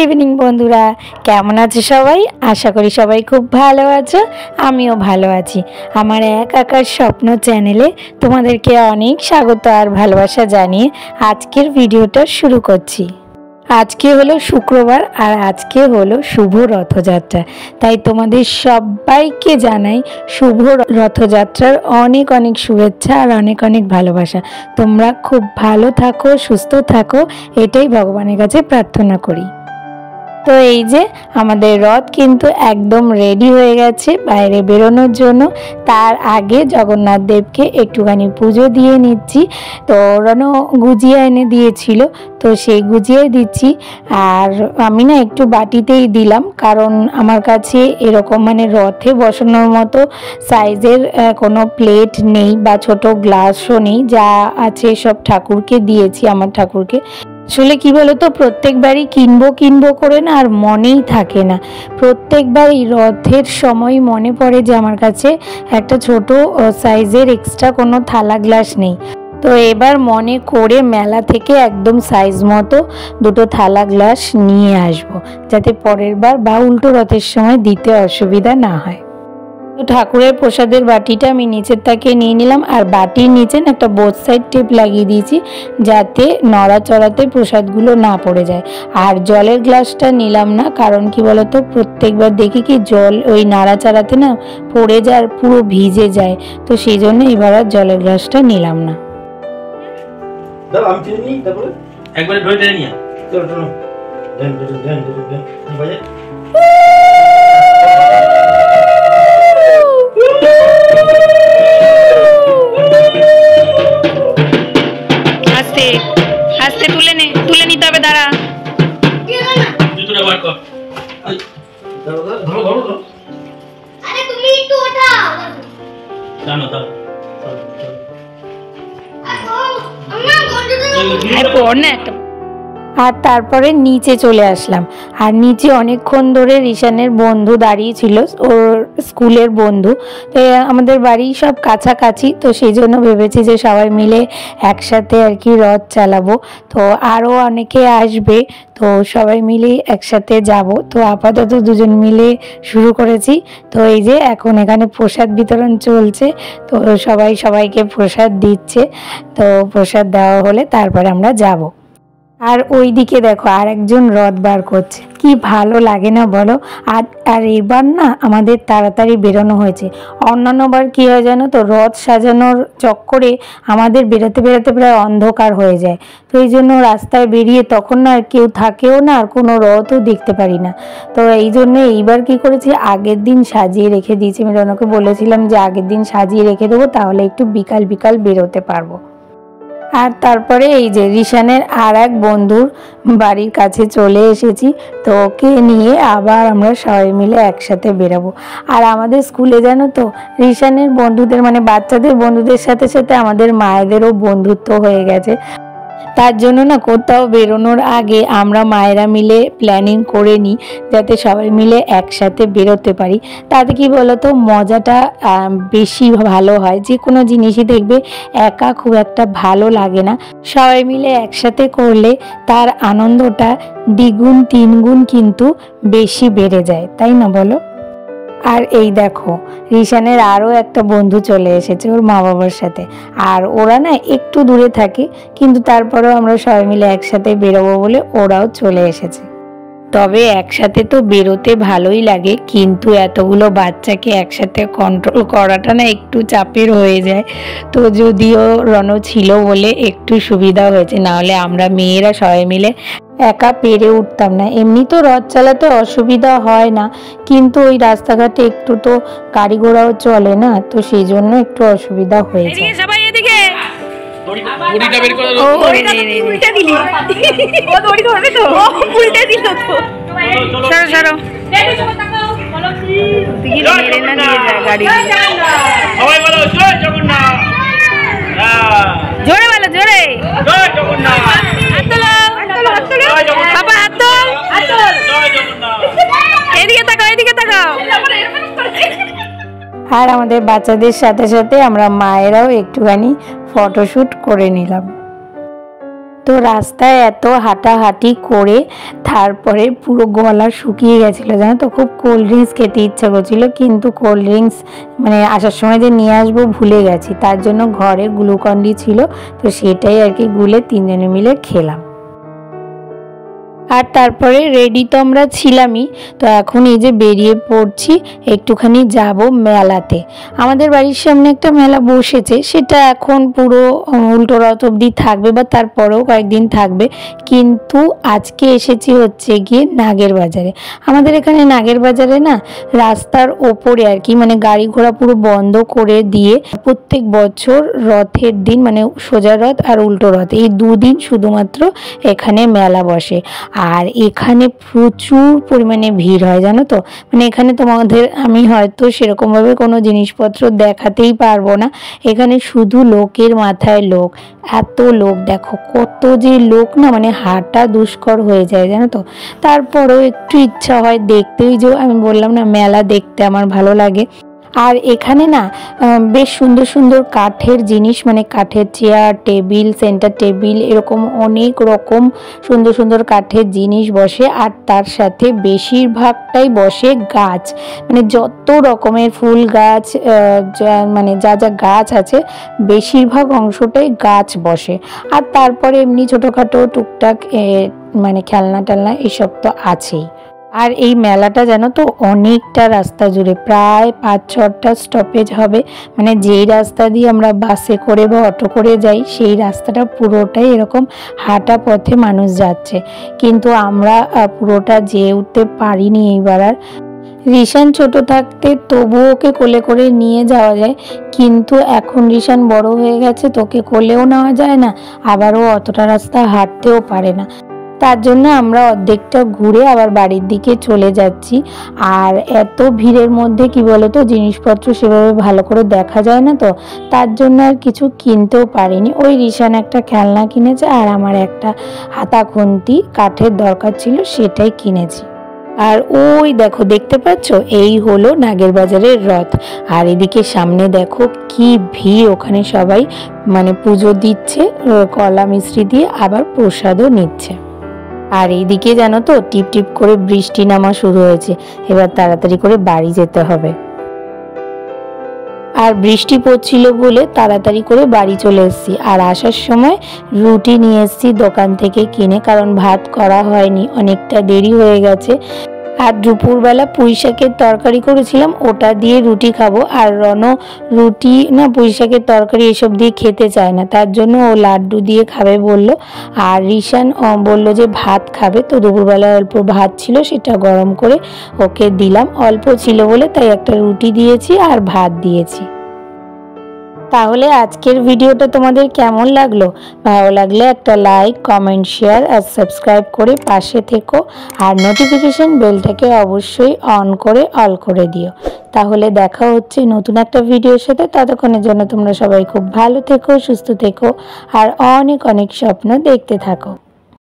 Evening বন্ধুরা, কেমন আছো সবাই? আশা করি সবাই খুব ভালো আছো, আমিও ভালো আছি। আমার এক আকার স্বপ্ন চ্যানেলে তোমাদেরকে অনেক স্বাগত আর ভালোবাসা জানিয়ে আজকের ভিডিওটা শুরু করছি। আজকে হলো শুক্রবার আর আজকে হলো শুভ রথযাত্রা, তাই তোমাদের সবাইকে জানাই শুভ রথযাত্রার অনেক অনেক শুভেচ্ছা আর অনেক অনেক ভালোবাসা। তোমরা খুব ভালো থাকো, সুস্থ থাকো, এটাই ভগবানের কাছে প্রার্থনা করি। তো এই যে আমাদের রথ কিন্তু একদম রেডি হয়ে গেছে বাইরে বেরোনোর জন্য। তার আগে জগন্নাথ দেবকে একটুখানি পুজো দিয়ে নিচ্ছি। তো রনো গুজিয়া এনে দিয়েছিল, তো সেই গুজিয়াই দিচ্ছি। আর আমি না একটু বাটিতেই দিলাম, কারণ আমার কাছে এরকম মানে রথে বসানোর মতো সাইজের কোনো প্লেট নেই বা ছোট গ্লাসও নেই। যা আছে সব ঠাকুরকে দিয়েছি, আমার ঠাকুরকে। আসলে কি বলতো, প্রত্যেকবারই কিনবো করে না আর মনেই থাকে না। প্রত্যেকবারই রথের সময় মনে পড়ে যে আমার কাছে একটা ছোট সাইজের এক্সট্রা কোনো থালা গ্লাস নেই। তো এবার মনে করে মেলা থেকে একদম সাইজ মতো দুটো থালা গ্লাস নিয়ে আসবো, যাতে পরের বার বা উল্টো রথের সময় দিতে অসুবিধা না হয়। তো ঠাকুরের প্রসাদের বাটিটা আমি নিচের তাকে নিয়ে নিলাম, আর বাটির নিচে না একটা বোথ সাইড টেপ লাগিয়ে দিয়েছি, যাতে নড়াচড়াতে প্রসাদগুলো না পড়ে যায়। আর জলের গ্লাসটা নিলাম না, কারণ কি বলতো, প্রত্যেকবার দেখি কি জল ওই নাড়াচাড়াতে না পড়ে যায় আর পুরো ভিজে যায়। তো সেই জন্য এবার আর জলের গ্লাসটা নিলাম না। আস্তে আস্তে তুলে নিতে হবে, দাঁড়া। আরে তুমি একটু ওঠাও জানো তো। আর তারপরে নিচে চলে আসলাম। আর নিচে অনেকক্ষণ ধরে রিশানের বন্ধু দাঁড়িয়ে ছিল, ওর স্কুলের বন্ধু। তো আমাদের বাড়ি সব কাছাকাছি, তো সেই জন্য ভেবেছি যে সবাই মিলে একসাথে আর কি রথ চালাবো। তো আরও অনেকে আসবে, তো সবাই মিলে একসাথে যাব। তো আপাতত দুজন মিলে শুরু করেছি। তো এই যে এখন এখানে প্রসাদ বিতরণ চলছে, তো সবাই সবাইকে প্রসাদ দিচ্ছে। তো প্রসাদ দেওয়া হলে তারপরে আমরা যাব। আর ওই দিকে দেখো আর একজন রথ বার করছে, কি ভালো লাগে না বলো। আর এবার না আমাদের তাড়াতাড়ি বেরোনো হয়েছে। অন্যান্যবার কি হয় জানো তো, রথ সাজানোর চক্করে আমাদের বেরোতে প্রায় অন্ধকার হয়ে যায়। তো এই জন্য রাস্তায় বেরিয়ে তখন না আর কেউ থাকেও না, আর কোনো রথও দেখতে পারি না। তো এই জন্য এইবার কি করেছি, আগের দিন সাজিয়ে রেখে দিয়েছি। আমি রনকে বলেছিলাম যে আগের দিন সাজিয়ে রেখে দেবো, তাহলে একটু বিকাল বেরোতে পারবো। আর তারপরে এই যে রিশানের আর এক বন্ধুর বাড়ির কাছে চলে এসেছি। তো ওকে নিয়ে আবার আমরা সবাই মিলে একসাথে বেরোবো। আর আমাদের স্কুলে জানো তো, রিশানের বন্ধুদের মানে বাচ্চাদের বন্ধুদের সাথে সাথে আমাদের মায়েদেরও বন্ধুত্ব হয়ে গেছে। তার জন্য না কোথাও বেরোনোর আগে আমরা মায়েরা মিলে প্ল্যানিং করে নিই, যাতে সবাই মিলে একসাথে বেরোতে পারি। তাতে কি বলতো, মজাটা বেশি ভালো হয়। যে কোনো জিনিসই দেখবে একা খুব একটা ভালো লাগে না, সবাই মিলে একসাথে করলে তার আনন্দটা দ্বিগুণ তিনগুণ কিন্তু বেশি বেড়ে যায়, তাই না বলো? আর এই দেখো রিশানের আরও একটা বন্ধু চলে এসেছে ওর মা বাবার সাথে। আর ওরা না একটু দূরে থাকে, কিন্তু তারপরেও আমরা সবাই মিলে একসাথে বেরোবো বলে ওরাও চলে এসেছে। তবে একসাথে তো বেরোতে ভালোই লাগে, কিন্তু এতগুলো বাচ্চাকে একসাথে কন্ট্রোল করাটা না একটু চাপের হয়ে যায়। তো যদিও রনো ছিল বলে একটু সুবিধা হয়েছে, নাহলে আমরা মেয়েরা সবাই মিলে একা পেরে উঠতাম না। এমনি তো রথ চালাতে অসুবিধা হয় না, কিন্তু ওই রাস্তাঘাটে একটু তো গাড়ি ঘোড়াও চলে না, তো সেই জন্য একটু অসুবিধা হয়ে যায়। জোরে বলো, জোরে। আর আমাদের বাচ্চাদের সাথে সাথে আমরা মায়েরাও একটুখানি ফটোশুট করে নিলাম। তো রাস্তায় এত হাঁটাহাঁটি করে তারপরে পুরো গলা শুকিয়ে গেছিলো, জানো তো। খুব কোল্ড ড্রিঙ্কস খেতে ইচ্ছা করছিল, কিন্তু কোল্ড ড্রিঙ্কস মানে আসার সময় যে নিয়ে আসবো ভুলে গেছি। তার জন্য ঘরে গ্লুকন-ডি ছিল, তো সেটাই আর কি গুলে 3 জনে মিলে খেলাম। আর তারপরে রেডি তো আমরা ছিলামই, তো এখন এই যে বেরিয়ে পড়ছি, একটুখানি যাব মেলাতে। আমাদের বাড়ির সামনে একটা মেলা বসেছে, সেটা এখন পুরো উল্টো রথ অবধি থাকবে বা তারপরেও কয়েকদিন থাকবে, কিন্তু আজকে এসেছি হচ্ছে গিয়ে নাগের বাজারে। আমাদের এখানে নাগের বাজারে না রাস্তার ওপরে আর কি মানে গাড়ি ঘোড়া পুরো বন্ধ করে দিয়ে প্রত্যেক বছর রথের দিন মানে সোজা রথ আর উল্টো রথ এই 2 দিন শুধুমাত্র এখানে মেলা বসে। আর এখানে প্রচুর পরিমাণে ভিড় হয়, জানো তো। মানে এখানে তোমাদের আমি হয়তো সেরকমভাবে কোনো জিনিসপত্র দেখাতেই পারবো না, এখানে শুধু লোকের মাথায় লোক, এত লোক, দেখো কত যে লোক না, মানে হাঁটা দুষ্কর হয়ে যায়, জানো তো। তারপরেও একটু ইচ্ছা হয় দেখতেই, যে আমি বললাম না মেলা দেখতে আমার ভালো লাগে। আর এখানে না বেশ সুন্দর সুন্দর কাঠের জিনিস, মানে কাঠের চেয়ার, টেবিল, সেন্টার টেবিল, এরকম অনেক রকম সুন্দর সুন্দর কাঠের জিনিস বসে। আর তার সাথে বেশিরভাগটাই বসে গাছ, মানে যত রকমের ফুল গাছ, মানে যা যা গাছ আছে বেশিরভাগ অংশটাই গাছ বসে। আর তারপরে এমনি ছোটোখাটো টুকটাক মানে খেলনা টেলনা এসব তো আছেই। আর এই মেলাটা জানো তো অনেকটা রাস্তা জুড়ে, প্রায় 5-6টা স্টপেজ হবে, মানে যেই রাস্তা দিয়ে আমরা বাসে করে বা অটো করে যাই সেই রাস্তাটা পুরোটাই এরকম হাঁটা পথে মানুষ যাচ্ছে, কিন্তু আমরা পুরোটা যেয়ে উঠতে পারিনি এইবার। আর রিশান ছোট থাকতে তবু ওকে কোলে করে নিয়ে যাওয়া যায়, কিন্তু এখন রিশান বড় হয়ে গেছে, তোকে কোলেও নেওয়া যায় না, আবারও অতটা রাস্তা হাঁটতেও পারে না। তার জন্য আমরা অর্ধেকটা ঘুরে আবার বাড়ির দিকে চলে যাচ্ছি। আর এত ভিড়ের মধ্যে কি বলতো জিনিসপত্র সেভাবে ভালো করে দেখা যায় না, তো তার জন্য আর কিছু কিনতেও পারিনি। ওই রিশান একটা খেলনা কিনেছে আর আমার একটা হাতা খুন্তি কাঠের দরকার ছিল, সেটাই কিনেছি। আর ওই দেখো, দেখতে পাচ্ছ এই হলো নাগের বাজারের রথ। আর এদিকে সামনে দেখো কি ভিড়, ওখানে সবাই মানে পুজো দিচ্ছে কলা মিষ্টি দিয়ে, আবার প্রসাদও নিচ্ছে। আর এইদিকে জানো তো টিপ টিপ করে বৃষ্টি নামা শুরু হয়েছে, এবার তাড়াতাড়ি করে বাড়ি যেতে হবে। আর বৃষ্টি পড়ছিল বলে তাড়াতাড়ি করে বাড়ি চলে এসেছি। আর আসার সময় রুটি নিয়ে এসেছি দোকান থেকে কিনে, কারণ ভাত করা হয়নি, অনেকটা দেরি হয়ে গেছে। আর দুপুরবেলা পুঁই শাকের তরকারি করেছিলাম, ওটা দিয়ে রুটি খাবো। আর রনো রুটি না পুঁই শাকের তরকারি এসব দিয়ে খেতে চায় না, তার জন্য ও লাড্ডু দিয়ে খাবে বলল। আর রিশান বলল যে ভাত খাবে, তো দুপুরবেলা অল্প ভাত ছিল সেটা গরম করে ওকে দিলাম, অল্প ছিল বলে তাই একটা রুটি দিয়েছি আর ভাত দিয়েছি। তাহলে আজকের ভিডিওটা তোমাদের কেমন লাগলো? ভালো লাগলে একটা লাইক, কমেন্ট, শেয়ার আর সাবস্ক্রাইব করে পাশে থেকো। আর নোটিফিকেশন বেলটাকে অবশ্যই অন করে অল করে দিও। তাহলে দেখা হচ্ছে নতুন একটা ভিডিওর সাথে। ততক্ষণের জন্য তোমরা সবাই খুব ভালো থেকো, সুস্থ থেকো আর অনেক অনেক স্বপ্ন দেখতে থাকো।